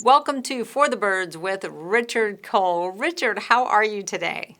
Welcome to For the Birds with Richard Cole. Richard, how are you today?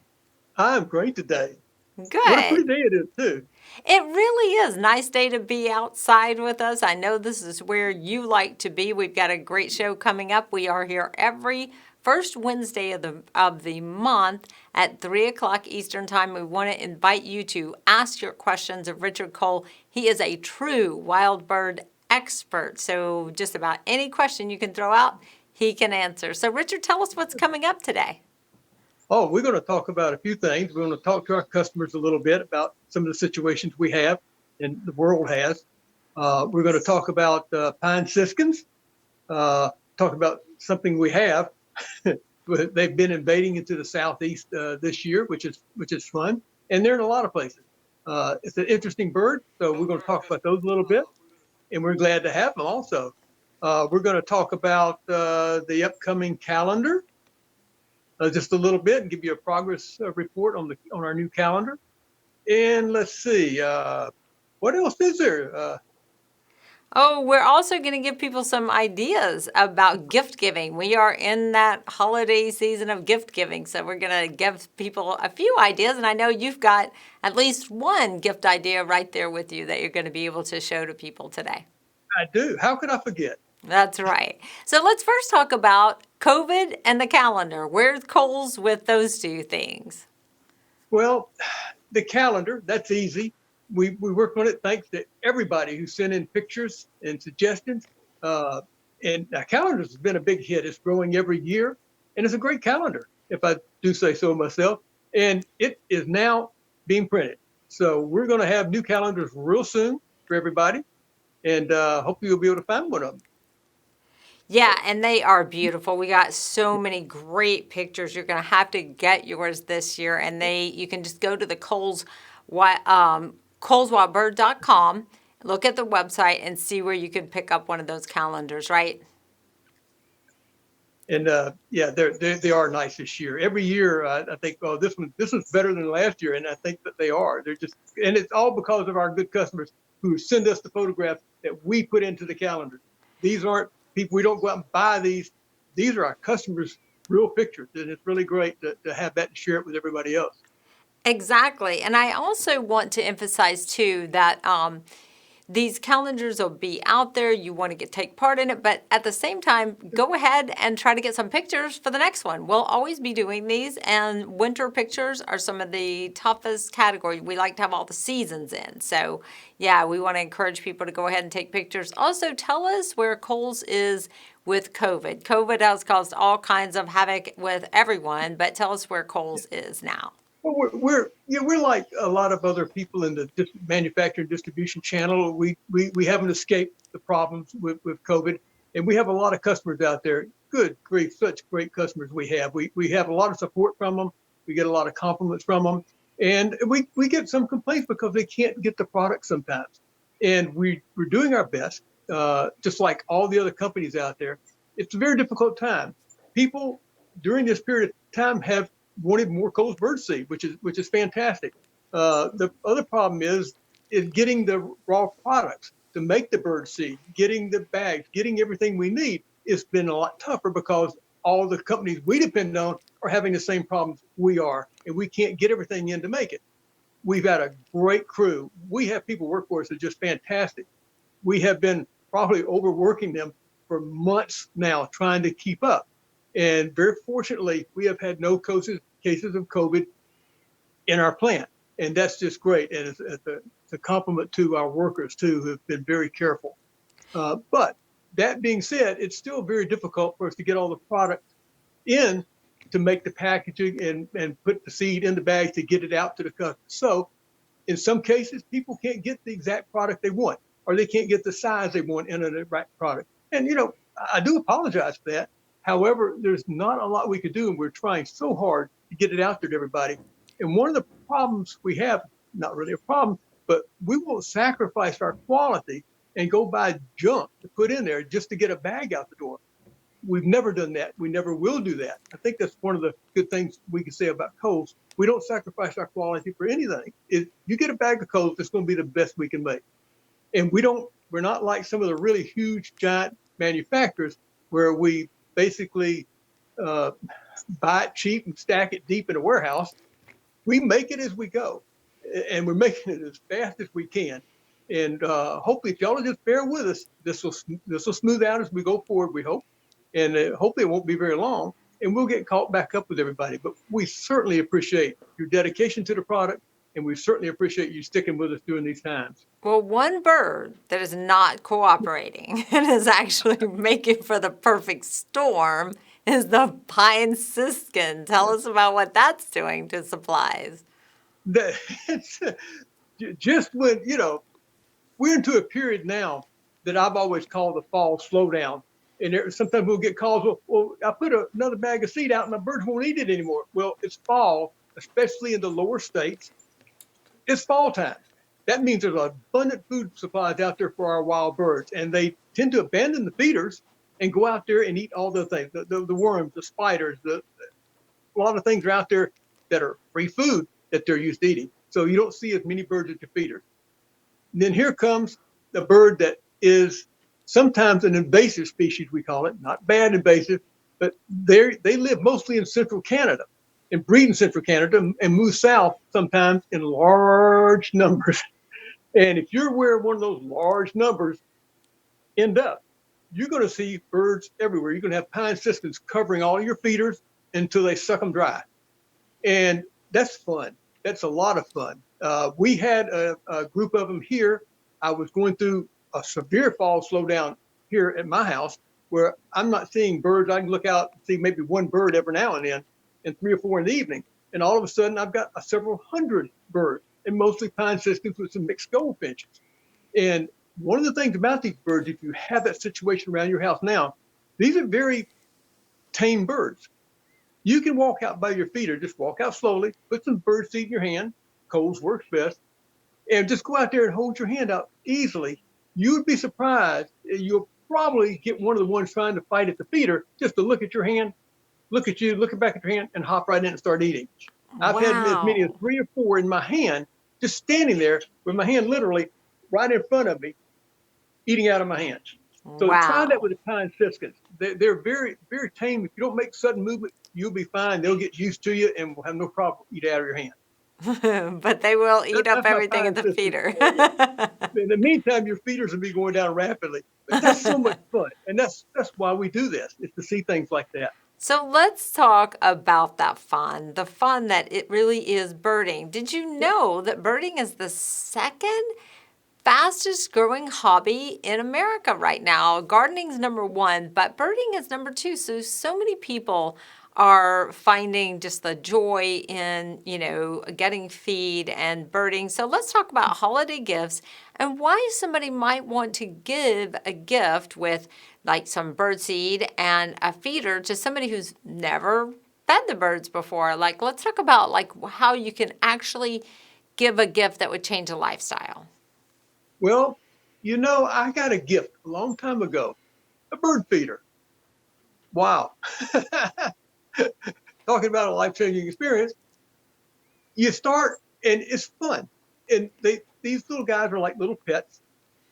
I'm great today. What a pretty Good. day it is, too. It really is. Nice day to be outside with us. I know this is where you like to be. We've got a great show coming up. We are here every first Wednesday of the month at 3 o'clock Eastern Time. We want to invite you to ask your questions of Richard Cole. He is a true wild bird expert. So just about any question you can throw out, he can answer. So Richard, tell us what's coming up today. Oh, we're going to talk about a few things. We're going to talk to our customers a little bit about some of the situations we have and the world has. We're going to talk about pine siskins, talk about something we have. They've been invading into the southeast this year, which is fun, and they're in a lot of places. It's an interesting bird, so we're going to talk about those a little bit, and we're glad to have them also. We're going to talk about the upcoming calendar just a little bit and give you a progress report on our new calendar. And let's see, what else is there? Oh, we're also going to give people some ideas about gift giving. We are in that holiday season of gift giving, so we're going to give people a few ideas. And I know you've got at least one gift idea right there with you that you're going to be able to show to people today. I do. How could I forget? That's right. So let's first talk about COVID and the calendar. Where's Coles with those two things? Well, the calendar, that's easy. We worked on it thanks to everybody who sent in pictures and suggestions. Uh, and the calendar has been a big hit. It's growing every year, and it's a great calendar, if I do say so myself. And it is now being printed. So we're going to have new calendars real soon for everybody, and hopefully you'll be able to find one of them. Yeah, and they are beautiful. We got so many great pictures. You're going to have to get yours this year, and you can just go to the coleswildbird.com, look at the website, and see where you can pick up one of those calendars, right? And yeah, they are nice this year. Every year, I think, oh, this one's better than last year, and I think that they are. They're just, and it's all because of our good customers who send us the photographs that we put into the calendar. These aren't people. We don't go out and buy these. These are our customers' real pictures, and it's really great to have that and share it with everybody else. Exactly. And I also want to emphasize, too, that these calendars will be out there. You want to take part in it, but at the same time, go ahead and try to get some pictures for the next one. We'll always be doing these, and winter pictures are some of the toughest categories. We like to have all the seasons in. So, yeah, we want to encourage people to go ahead and take pictures. Also, tell us where Kohl's is with COVID. COVID has caused all kinds of havoc with everyone, but tell us where Kohl's is now. Well, we're like a lot of other people in the manufacturing distribution channel. We haven't escaped the problems with COVID, and we have a lot of customers out there. Good grief, such great customers we have. We have a lot of support from them. We get a lot of compliments from them, and we get some complaints because they can't get the product sometimes. And we're doing our best, just like all the other companies out there. It's a very difficult time. People during this period of time have wanted more Coles birdseed, which is fantastic. The other problem is getting the raw products to make the birdseed, getting the bags, getting everything we need. It's been a lot tougher because all the companies we depend on are having the same problems we are, and we can't get everything in to make it. We've got a great crew. We have people work for us that are just fantastic. We have been probably overworking them for months now trying to keep up. And very fortunately, we have had no cases of COVID in our plant. And that's just great. And it's a compliment to our workers, too, who have been very careful. But that being said, it's still very difficult for us to get all the product in to make the packaging and put the seed in the bags to get it out to the customer. So in some cases, people can't get the exact product they want, or they can't get the size they want in the right product. And, I do apologize for that. However, there's not a lot we could do, and we're trying so hard to get it out there to everybody. And one of the problems we have, not really a problem, but we will sacrifice our quality and go buy junk to put in there just to get a bag out the door. We've never done that. We never will do that. I think that's one of the good things we can say about Coles. We don't sacrifice our quality for anything. If you get a bag of Coles, it's going to be the best we can make. And we're not like some of the really huge giant manufacturers where we basically uh, buy it cheap and stack it deep in a warehouse. We make it as we go, and we're making it as fast as we can. And hopefully, if y'all will just bear with us, this will smooth out as we go forward. We hope, and hopefully, it won't be very long, and we'll get caught back up with everybody. But we certainly appreciate your dedication to the product, and we certainly appreciate you sticking with us during these times. Well, one bird that is not cooperating and is actually making for the perfect storm is the pine siskin. Tell us about what that's doing to supplies. That it's just when we're into a period now that I've always called the fall slowdown. And sometimes we'll get calls, well, I put another bag of seed out and my birds won't eat it anymore. Well, it's fall, especially in the lower states. It's fall time. That means there's abundant food supplies out there for our wild birds. And they tend to abandon the feeders and go out there and eat all the things, the worms, the spiders, a lot of things are out there that are free food that they're used to eating. So you don't see as many birds at your feeders. And then here comes the bird that is sometimes an invasive species, we call it, not bad invasive, but they live mostly in central Canada and breed in central Canada and move south sometimes in large numbers. And if you're where one of those large numbers end up, you're going to see birds everywhere. You're going to have pine siskins covering all your feeders until they suck them dry. And that's fun. That's a lot of fun. We had a group of them here. I was going through a severe fall slowdown here at my house where I'm not seeing birds. I can look out and see maybe one bird every now and then, and 3 or 4 in the evening. And all of a sudden, I've got several hundred birds, and mostly pine siskins with some mixed goldfinches. And one of the things about these birds, if you have that situation around your house now, these are very tame birds. You can walk out by your feeder, just walk out slowly, put some bird seed in your hand, Cole's works best, and just go out there and hold your hand out easily. You would be surprised. You'll probably get one of the ones trying to fight at the feeder just to look at your hand, look at you, looking back at your hand, and hop right in and start eating. I've had as many as Wow. 3 or 4 in my hand, just standing there with my hand literally right in front of me, eating out of my hand. So try that Wow. with the pine siskins. They're very, very tame. If you don't make sudden movement, you'll be fine. They'll get used to you and will have no problem eat out of your hand. But they will eat up That's my everything in pine the siskins feeder. for you. In the meantime, your feeders will be going down rapidly. But that's so much fun, and that's why we do this, is to see things like that. So let's talk about that fun, the fun that it really is birding. Did you know that birding is the second fastest growing hobby in America right now? Gardening's number one, but birding is number two. So many people are finding just the joy in, getting feed and birding. So let's talk about holiday gifts and why somebody might want to give a gift with like some bird seed and a feeder to somebody who's never fed the birds before. Like, let's talk about like how you can actually give a gift that would change a lifestyle. Well, I got a gift a long time ago, a bird feeder. Wow. Talking about a life-changing experience. You start, and it's fun. And these little guys are like little pets.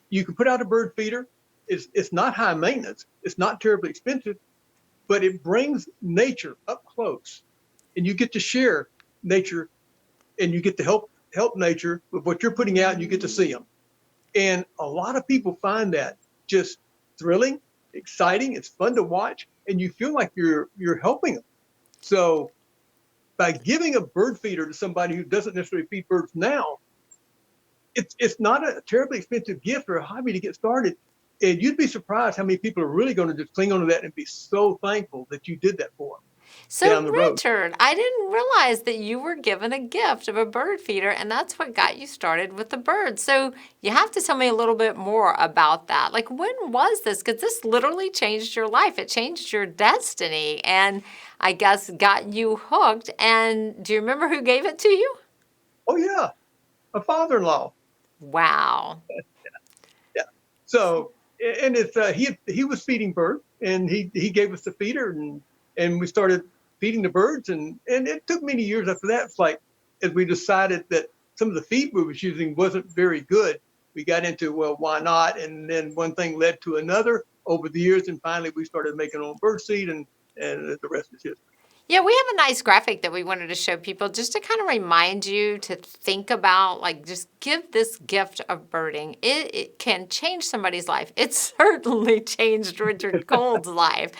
You can put out a bird feeder. It's not high maintenance. It's not terribly expensive, but it brings nature up close. And you get to share nature, and you get to help nature with what you're putting out, and you get to see them. And a lot of people find that just thrilling, exciting. It's fun to watch, and you feel like you're helping them. So by giving a bird feeder to somebody who doesn't necessarily feed birds now, it's not a terribly expensive gift or a hobby to get started. And you'd be surprised how many people are really going to just cling on to that and be so thankful that you did that for them So, down the road. Richard, I didn't realize that you were given a gift of a bird feeder, and that's what got you started with the birds. So, you have to tell me a little bit more about that. Like, when was this? Because this literally changed your life, it changed your destiny, and I guess got you hooked. And do you remember who gave it to you? Oh yeah, a father-in-law. Wow. Yeah. So, and it's he was feeding birds, and he gave us the feeder, and we started feeding the birds, and it took many years after that. It's like, as we decided that some of the feed we was using wasn't very good, we got into, well, why not? And then one thing led to another, over the years, and finally we started making our own bird seed, and the rest is history. Yeah, we have a nice graphic that we wanted to show people just to kind of remind you to think about, like, just give this gift of birding. It can change somebody's life. It certainly changed Richard Cole's life,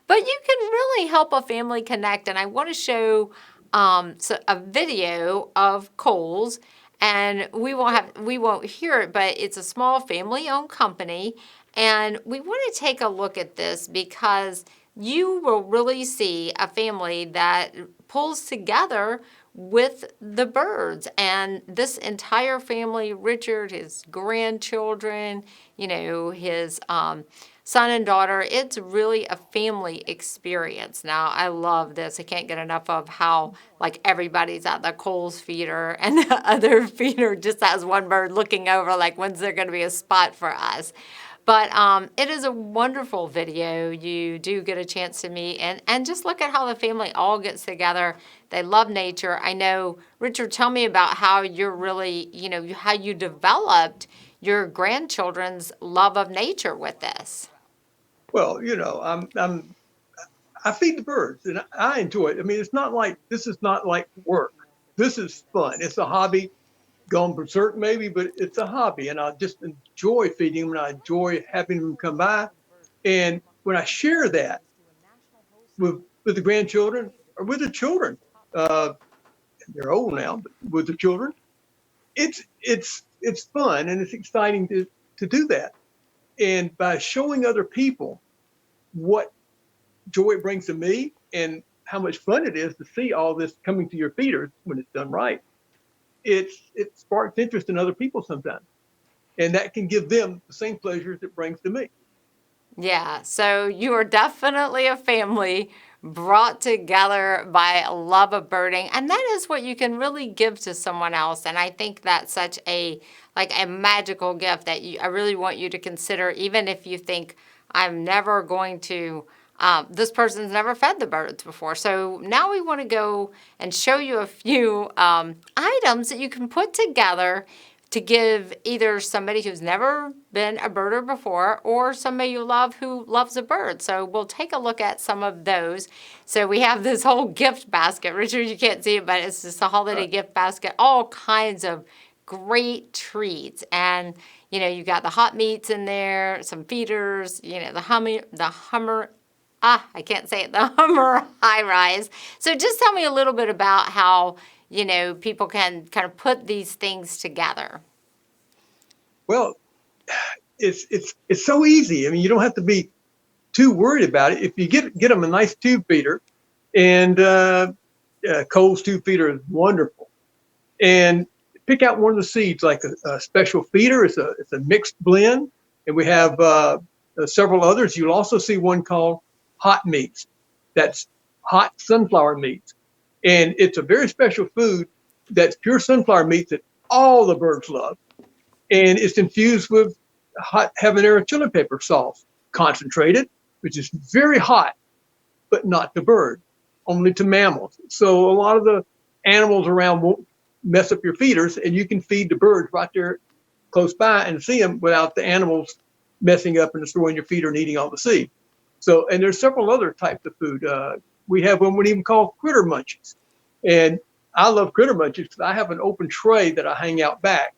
but you can really help a family connect. And I want to show a video of Cole's, and we won't hear it, but it's a small family-owned company, and we want to take a look at this because you will really see a family that pulls together with the birds. And this entire family, Richard, his grandchildren, his son and daughter, it's really a family experience. Now, I love this. I can't get enough of how, like, everybody's at the Cole's feeder and the other feeder just has one bird looking over, like, when's there going to be a spot for us? But it is a wonderful video. You do get a chance to meet and just look at how the family all gets together. They love nature. I know, Richard, tell me about how you're really, how you developed your grandchildren's love of nature with this. Well, I feed the birds and I enjoy it. I mean, this is not like work. This is fun. It's a hobby. Gone berserk maybe, but it's a hobby, and I just enjoy feeding them, and I enjoy having them come by. And when I share that with the grandchildren or with the children, they're old now, but with the children, it's fun and it's exciting to do that. And by showing other people what joy it brings to me and how much fun it is to see all this coming to your feeders when it's done right, it sparks interest in other people sometimes. And that can give them the same pleasures it brings to me. Yeah, so you are definitely a family brought together by a love of birding, and that is what you can really give to someone else. And I think that's such a magical gift that I really want you to consider, even if you think I'm never going to. This person's never fed the birds before. So now we want to go and show you a few items that you can put together to give either somebody who's never been a birder before or somebody you love who loves a bird. So we'll take a look at some of those. So we have this whole gift basket. Richard, you can't see it, but it's just a holiday gift basket, all kinds of great treats. And, you got the hot meats in there, some feeders, the Hummer, I can't say it, the Hummer high rise. So just tell me a little bit about how, people can kind of put these things together. Well, it's so easy. I mean, you don't have to be too worried about it. If you get them a nice tube feeder, and Cole's tube feeder is wonderful, and pick out one of the seeds, like a special feeder. It's a mixed blend, and we have several others. You'll also see one called hot meats. That's hot sunflower meats. And it's a very special food that's pure sunflower meat that all the birds love. And it's infused with hot habanero chili pepper sauce, concentrated, which is very hot, but not to bird, only to mammals. So a lot of the animals around won't mess up your feeders, and you can feed the birds right there close by and see them without the animals messing up and destroying your feeder and eating all the seed. So, and there's several other types of food. We have one we even call critter munchies. And I love critter munchies because I have an open tray that I hang out back.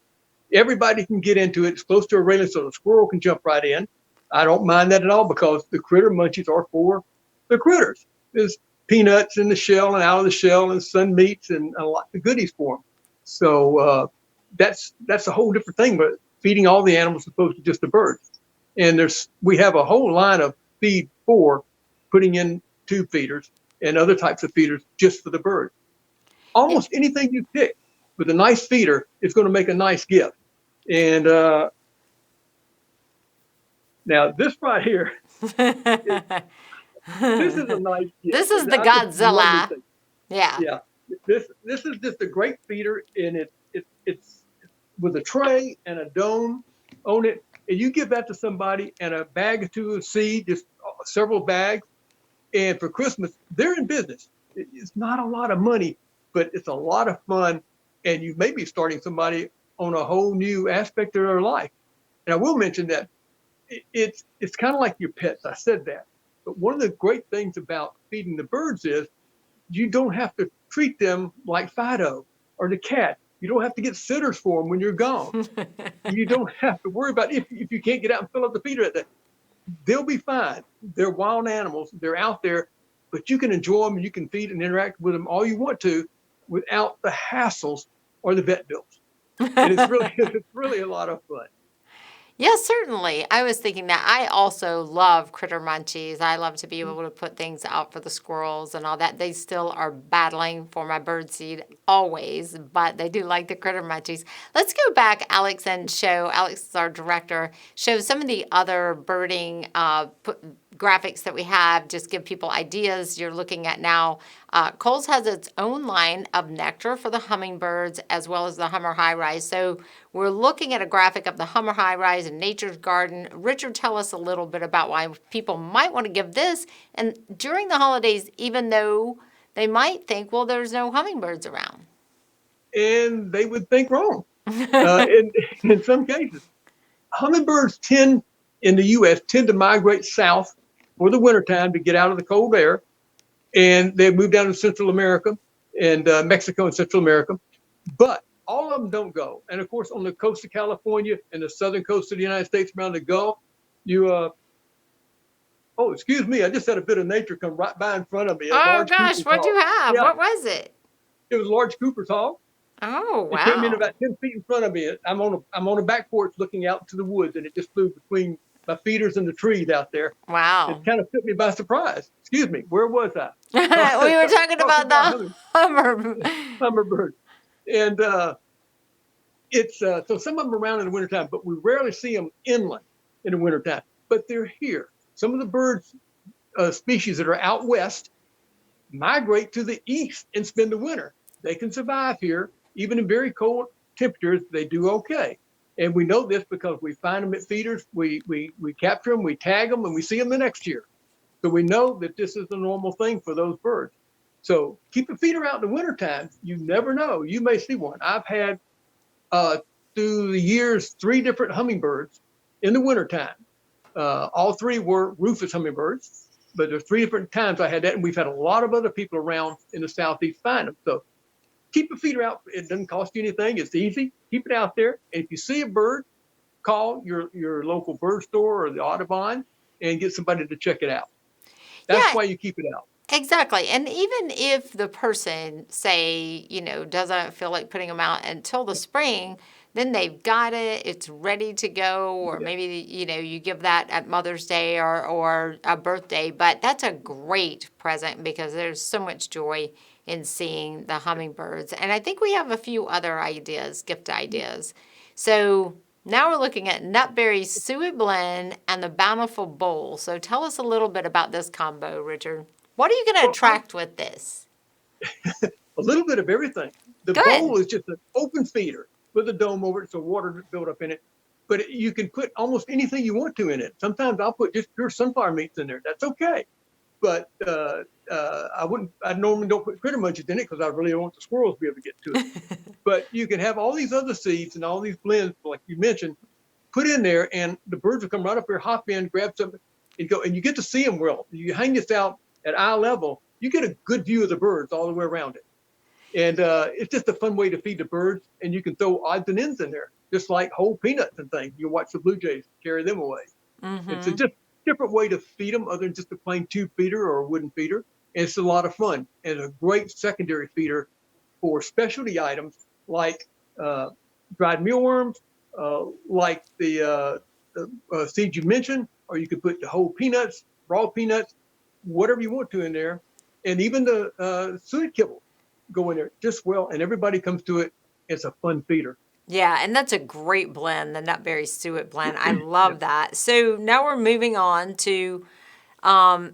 Everybody can get into it. It's close to a railing, so the squirrel can jump right in. I don't mind that at all because the critter munchies are for the critters. There's peanuts in the shell and out of the shell and sun meats and a lot of goodies for them. So that's a whole different thing, but feeding all the animals as opposed to just the birds. And we have a whole line of feed for putting in tube feeders and other types of feeders just for the birds. Almost anything you pick with a nice feeder is going to make a nice gift. And now this right here, this is a nice gift. This is the Godzilla. Yeah. Yeah. This is just a great feeder, and it's with a tray and a dome on it. And you give that to somebody and a bag or two of seed, just several bags. And for Christmas, they're in business. It's not a lot of money, but it's a lot of fun. And you may be starting somebody on a whole new aspect of their life. And I will mention that it's kind of like your pets. I said that. But one of the great things about feeding the birds is you don't have to treat them like Fido or the cat. You don't have to get sitters for them when you're gone. You don't have to worry about if you can't get out and fill up the feeder at that. They'll be fine. They're wild animals. They're out there, but you can enjoy them and you can feed and interact with them all you want to without the hassles or the vet bills. And it's really it's really a lot of fun. Yes, certainly. I was thinking that I also love critter munchies. I love to be able to put things out for the squirrels and all that. They still are battling for my bird seed always, but they do like the critter munchies. Let's go back, Alex, and show Alex is our director. Show some of the other birding graphics that we have. Just give people ideas. You're looking at now. Cole's has its own line of nectar for the hummingbirds as well as the Hummer High Rise. So we're looking at a graphic of the Hummer High Rise and Nature's Garden. Richard, tell us a little bit about why people might want to give this. And during the holidays, even though they might think, well, there's no hummingbirds around. And they would think wrong in some cases. Hummingbirds in the U.S. tend to migrate south for the wintertime to get out of the cold air. And they move down to Central America and Mexico and Central America. But all of them don't go. And of course, on the coast of California and the southern coast of the United States around the Gulf, oh, excuse me, I just had a bit of nature come right by in front of me. Oh gosh, what'd you have? Yeah, what was it? it was a large Cooper's hawk. Oh, wow. It came in about 10 feet in front of me. I'm on a back porch looking out to the woods, and it just flew between my feeders and the trees out there. Wow. It kind of took me by surprise. Excuse me, where was I? We were talking about the hummingbird. And it's so some of them are around in the wintertime, but we rarely see them inland in the wintertime. But they're here. Some of the birds species that are out west migrate to the east and spend the winter. They can survive here, even in very cold temperatures. They do okay, and we know this because we find them at feeders. We capture them, we tag them, and we see them the next year. So we know that this is a normal thing for those birds. So keep a feeder out in the wintertime. You never know. You may see one. I've had through the years 3 different hummingbirds in the wintertime. All 3 were rufous hummingbirds, but there's 3 different times I had that, and we've had a lot of other people around in the southeast find them. So keep a feeder out. It doesn't cost you anything. It's easy. Keep it out there. And if you see a bird, call your local bird store or the Audubon and get somebody to check it out. That's why you keep it out. Exactly. And even if the person, say, doesn't feel like putting them out until the spring, then they've got it, it's ready to go, or maybe, you give that at Mother's Day or a birthday. But that's a great present because there's so much joy in seeing the hummingbirds. And I think we have a few other ideas, gift ideas. So now we're looking at Nutberry Suet Blend and the Bountiful Bowl. So tell us a little bit about this combo, Richard. What are you going to attract with this? A little bit of everything. The bowl is just an open feeder with a dome over it so water build up in it. But you can put almost anything you want to in it. Sometimes I'll put just pure sunflower meats in there. That's okay. But I normally don't put critter munchies in it because I really don't want the squirrels to be able to get to it. But you can have all these other seeds and all these blends, like you mentioned, put in there, and the birds will come right up here, hop in, grab something, and go. And you get to see them well. You hang this out at eye level, you get a good view of the birds all the way around it. And it's just a fun way to feed the birds, and you can throw odds and ends in there, just like whole peanuts and things. You watch the blue jays carry them away. Mm-hmm. It's a just different way to feed them other than just a plain tube feeder or a wooden feeder. And it's a lot of fun and a great secondary feeder for specialty items like dried mealworms, like the seeds you mentioned, or you could put the whole peanuts, raw peanuts, whatever you want to in there. And even the suet kibble go in there just well, and everybody comes to it. It's a fun feeder. Yeah, and that's a great blend, the Nutberry Suet Blend. I love that. So now we're moving on to, so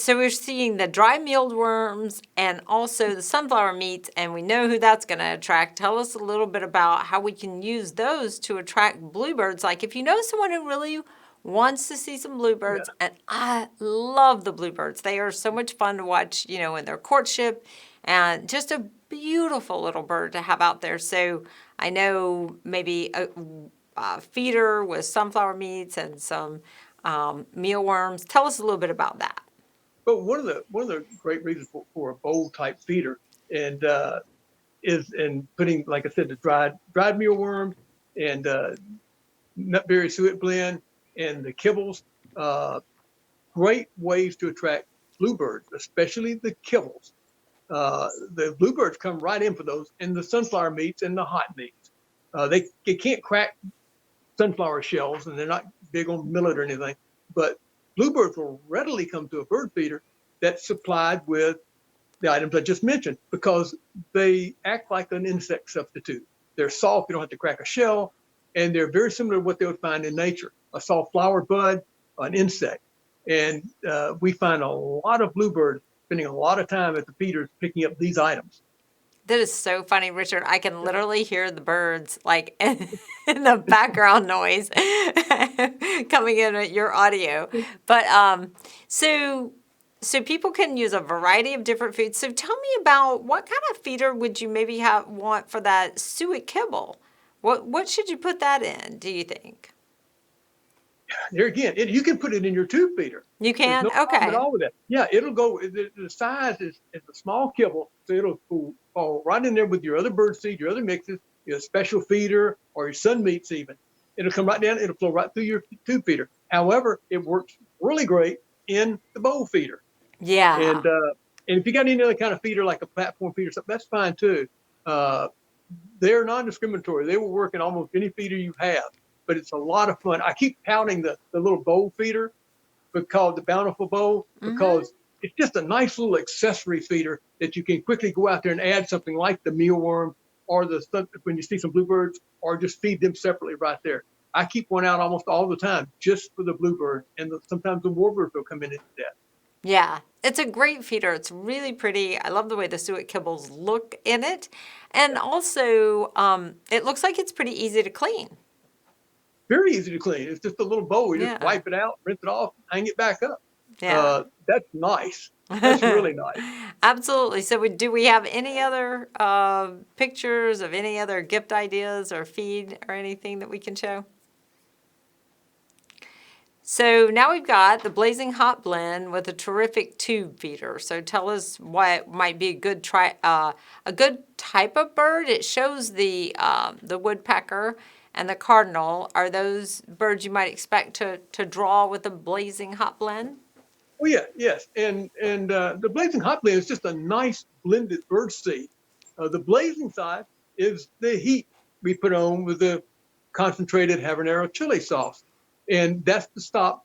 we're seeing the dry mealworms and also the sunflower meats, and we know who that's going to attract. Tell us a little bit about how we can use those to attract bluebirds. Like if you know someone who really wants to see some bluebirds, and I love the bluebirds. They are so much fun to watch, in their courtship, and just a beautiful little bird to have out there. So I know maybe feeder with sunflower meats and some mealworms. Tell us a little bit about that. But one of the great reasons for a bowl type feeder and is in putting, like I said, the dried mealworms and nutberry suet blend and the kibbles. Uh, Great ways to attract bluebirds, especially the kibbles. The bluebirds come right in for those, and the sunflower meats and the hot meats. They can't crack sunflower shells, and they're not big on millet or anything. But bluebirds will readily come to a bird feeder that's supplied with the items I just mentioned because they act like an insect substitute. They're soft, you don't have to crack a shell, and they're very similar to what they would find in nature, a soft flower bud, an insect. And we find a lot of bluebirds spending a lot of time at the feeders picking up these items. That is so funny, Richard. I can literally hear the birds like in the background noise coming in at your audio. But so people can use a variety of different foods. So tell me about what kind of feeder would you maybe want for that suet kibble? What should you put that in, do you think? There again, you can put it in your tube feeder. You There's can? no problem at Okay. all with that. Yeah, it'll go. The size is a small kibble, so it'll fall right in there with your other bird seed, your other mixes, your special feeder, or your sun meats even. It'll come right down. It'll flow right through your tube feeder. However, it works really great in the bowl feeder. Yeah. And if you got any other kind of feeder like a platform feeder, or something, that's fine too. Uh, they're non-discriminatory. They will work in almost any feeder you have, but it's a lot of fun. I keep touting the little bowl feeder called the Bountiful Bowl Mm-hmm. because it's just a nice little accessory feeder that you can quickly go out there and add something like the mealworm or the stuff when you see some bluebirds, or just feed them separately right there. I keep one out almost all the time just for the bluebird, and sometimes the warbirds will come in and do that. Yeah, it's a great feeder. It's really pretty. I love the way the suet kibbles look in it. And Yeah. also, it looks like it's pretty easy to clean. Very easy to clean. It's just a little bowl. You just Yeah, wipe it out, rinse it off, hang it back up. yeah. That's nice. That's really nice. Absolutely. So do we have any other pictures of any other gift ideas or feed or anything that we can show? So now we've got the Blazing Hot Blend with a terrific tube feeder. So tell us what might be a good type of bird. It shows the woodpecker and the cardinal. Are those birds you might expect to draw with the Blazing Hot Blend? Oh yeah, yes, and the blazing hot blend is just a nice blended bird seed. The blazing side is the heat we put on with the concentrated habanero chili sauce, and that's to stop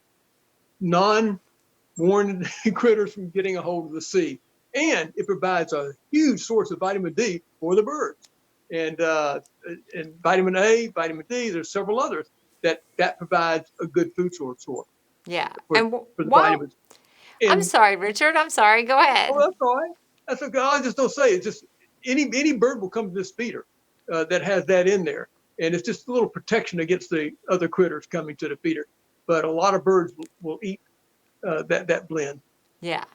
non-warned critters from getting a hold of the seed. And it provides a huge source of vitamin D for the birds, and and vitamin A, vitamin D. There's several others that provides a good food source Yeah. for And for the while vitamins. I'm And sorry, Richard. I'm sorry. Go oh, ahead. that's all right. That's okay. I just don't say it. Just any bird will come to this feeder that has that in there, and it's just a little protection against the other critters coming to the feeder. But a lot of birds will eat that blend. Yeah.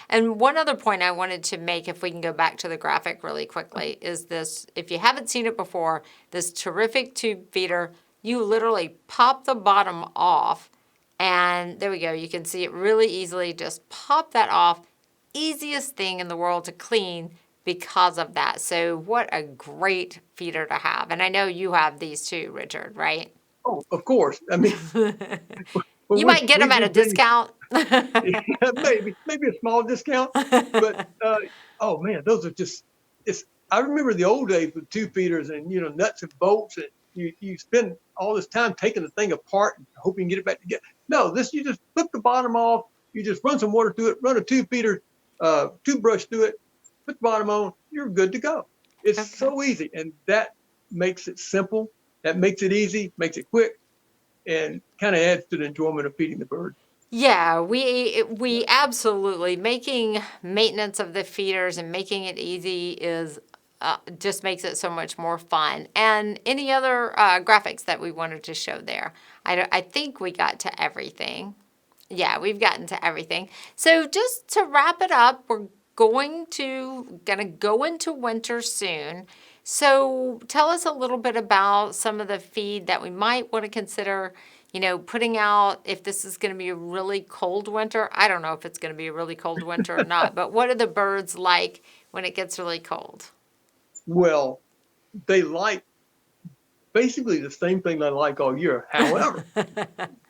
And one other point I wanted to make, if we can go back to the graphic really quickly, is this, if you haven't seen it before, this terrific tube feeder, you literally pop the bottom off, and there we go. You can see it really easily. Just pop that off. Easiest thing in the world to clean because of that. So what a great feeder to have. And I know you have these too, Richard, right? Oh, of course. I mean, when You might get them at a we've been discount. maybe a small discount, but oh man, those are just it's. I remember the old days with two feeders and nuts and bolts, and you spend all this time taking the thing apart and hoping you get it back together. No, this you just flip the bottom off, you just run some water through it, run a two feeder toothbrush through it, put the bottom on, you're good to go. It's Okay. so easy, and that makes it simple. That makes it easy, makes it quick, and kind of adds to the enjoyment of feeding the bird. Yeah, we absolutely making maintenance of the feeders and making it easy is just makes it so much more fun. And any other graphics that we wanted to show there? I think we got to everything. Yeah, we've gotten to everything. So just to wrap it up, we're gonna go into winter soon. So tell us a little bit about some of the feed that we might want to consider, putting out if this is going to be a really cold winter. I don't know if it's going to be a really cold winter or not, but what are the birds like when it gets really cold? Well, they like basically the same thing they like all year. However,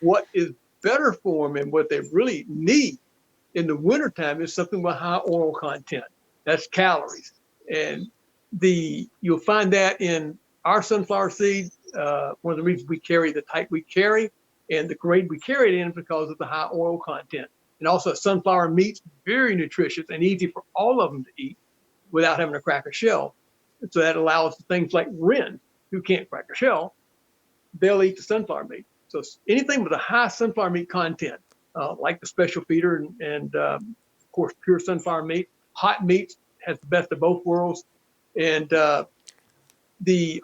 what is better for them and what they really need in the wintertime is something with high oil content. That's calories. And you'll find that in our sunflower seed. One of the reasons we carry the type we carry and the grade we carry it in is because of the high oil content. And also sunflower meat's very nutritious and easy for all of them to eat without having to crack a shell. And so that allows things like wren, who can't crack a shell, they'll eat the sunflower meat. So anything with a high sunflower meat content, like the special feeder and of course, pure sunflower meat, hot meat has the best of both worlds. And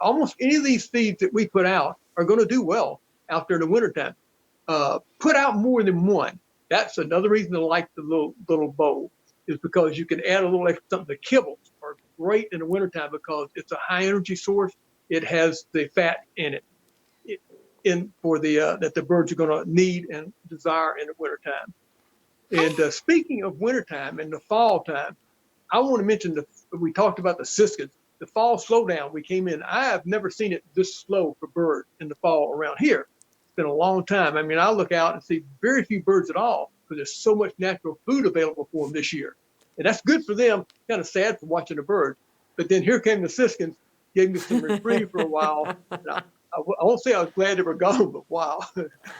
almost any of these feeds that we put out are going to do well out there in the wintertime. Put out more than one. That's another reason to like the little bowl, is because you can add a little extra something. The kibbles are great in the wintertime because it's a high energy source. It has the fat in it, for that the birds are going to need and desire in the wintertime. And speaking of wintertime and the fall time, I want to mention we talked about the siskins, the fall slowdown. We came in. I have never seen it this slow for birds in the fall around here. It's been a long time. I mean, I look out and see very few birds at all because there's so much natural food available for them this year. And that's good for them, kind of sad for watching the birds. But then here came the siskins, gave me some reprieve for a while. I won't say I was glad they were gone, but wow,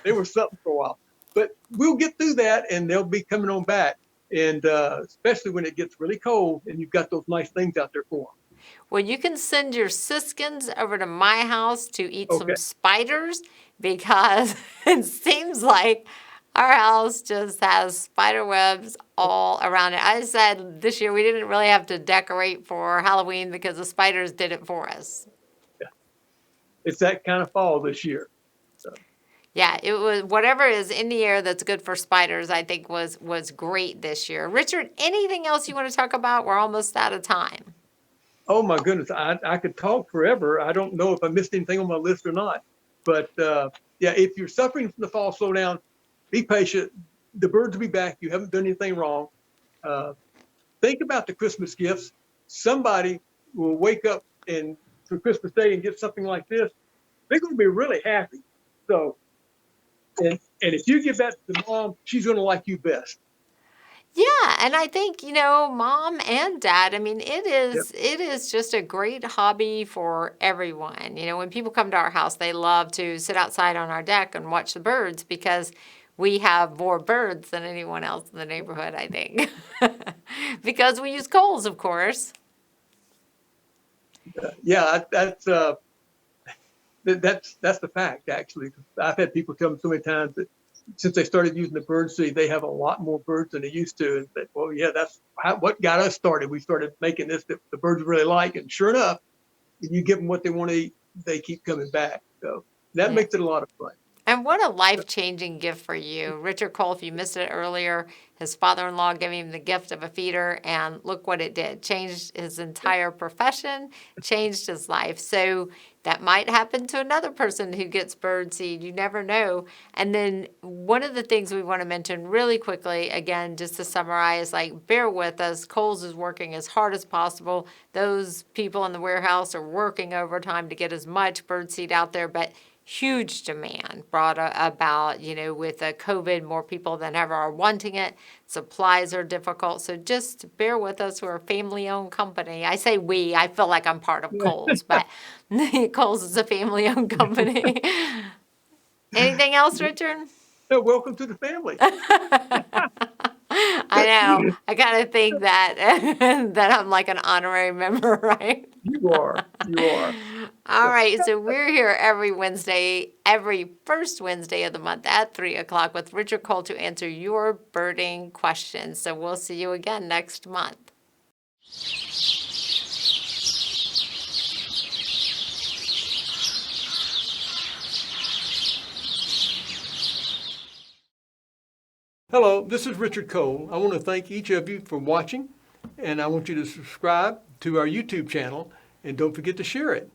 they were something for a while. But we'll get through that and they'll be coming on back. And especially when it gets really cold and you've got those nice things out there for them. Well, you can send your siskins over to my house to eat some Okay. spiders because it seems like our house just has spider webs all around it. I said this year we didn't really have to decorate for Halloween because the spiders did it for us. Yeah. It's that kind of fall this year. So. Yeah, it was whatever is in the air that's good for spiders, I think was great this year. Richard, anything else you want to talk about? We're almost out of time. Oh my goodness, I could talk forever. I don't know if I missed anything on my list or not. But yeah, if you're suffering from the fall slowdown, be patient. The birds will be back. You haven't done anything wrong. Think about the Christmas gifts. Somebody will wake up for Christmas Day and get something like this. They're going to be really happy. So, and if you give that to mom, she's going to like you best. Yeah, and I think, mom and dad, I mean, it Yep. is just a great hobby for everyone. When people come to our house, they love to sit outside on our deck and watch the birds because we have more birds than anyone else in the neighborhood, I think. Because we use coals, of course. Yeah, that's the fact, actually. I've had people tell me so many times that since they started using the bird seed, they have a lot more birds than they used to. And that, well, yeah, that's what got us started. We started making this that the birds really like. And sure enough, if you give them what they want to eat, they keep coming back. So that makes it a lot of fun. And what a life-changing gift for you. Richard Cole, if you missed it earlier, his father-in-law gave him the gift of a feeder, and look what it did. Changed his entire profession, changed his life. So that might happen to another person who gets bird seed. You never know. And then one of the things we want to mention really quickly, again, just to summarize, bear with us. Coles is working as hard as possible. Those people in the warehouse are working overtime to get as much bird seed out there, but huge demand brought about, with COVID, more people than ever are wanting it. Supplies are difficult. So just bear with us. We're a family-owned company. I say we. I feel like I'm part of Kohl's, but Kohl's is a family-owned company. Anything else, Richard? So welcome to the family. I know. I kind of think that I'm like an honorary member, right? You are. All right, so we're here every first Wednesday of the month at 3:00 with Richard Cole to answer your birding questions. So we'll see you again next month. Hello, this is Richard Cole. I want to thank each of you for watching, and I want you to subscribe to our YouTube channel and don't forget to share it.